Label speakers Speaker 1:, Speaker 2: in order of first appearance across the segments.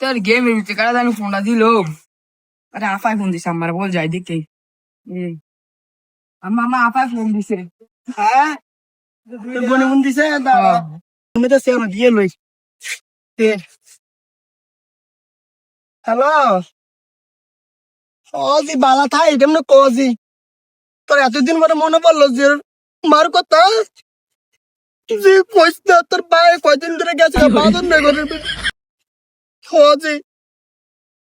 Speaker 1: তোর গেমের ভিতরে কারা জানি ফোনটা দিল। আরে আপায় ফোন দিছে আমার, বল যাই দেখে। মামা আপায় ফোন দিছে।
Speaker 2: হ্যাঁ তোর বোনে ফোন দিছে তুমি তো সেও না দিয়ে লই হ্যালো অজি বালা থাই কেমন কজি তোর এতদিন পরে মনে পড়লো যে মার কথা যে কইস না তোর ভাই কয়দিন ধরে গেছে বাদন না করে অজি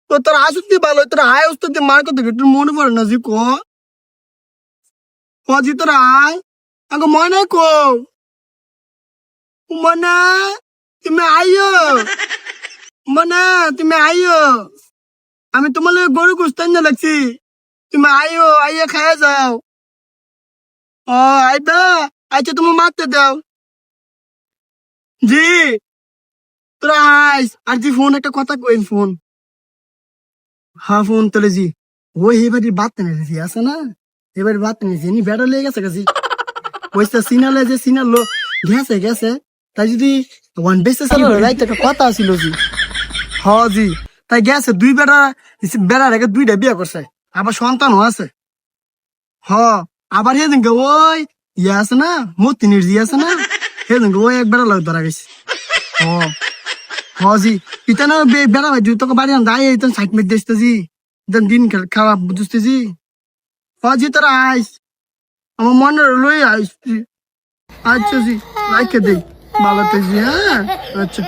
Speaker 2: তো তোর আসুতি ভালো তোর আয় উস্তাদি মার কথা একটু মনে পড়ে না জি কো অজি তোর আয় আগে মনে কো মনে তুমি আইও মনে তুমি আইও আমি তোমার লগে গরু কুস্তান না লাগছি তুমি আইও আইয়া খায়া যাও ও আইবা আচ্ছা তুমি মারতে দাও জি তোরা আইস আর জি ফোন একটা কথা কইন ফোন হ্যাঁ ফোন তোলে জি ওই এবারে বাত নিয়েছি আছে না এবারে বাত নিয়েছি নি বেড়া লেগে গেছে কাছে ওইটা সিনালে যে সিনাল গেছে গেছে তাই যদি ওয়ান বেসে চালু রাইতে একটা কথা ছিল জি হ জি তাই গেছে দুই বেড়া বেড়া রেখে দুইটা বিয়ে করছে আবার সন্তানও আছে হ আবার হেদিনকে ওই ইয়ে আছে না মতিনির জি আছে না হেদিনকে ওই এক বেড়া লোক ধরা গেছে হ হ জি ইতা না বেড়া ভাই তোকে বাড়ি আন দায় ইতান সাইড মেট দিতেছি ইতান দিন খাওয়া বুঝতেছি হ জি তোরা আইস আমার মনে লই আইস আচ্ছা জি রাইখে দেই ভালো তো জি হ্যাঁ আচ্ছা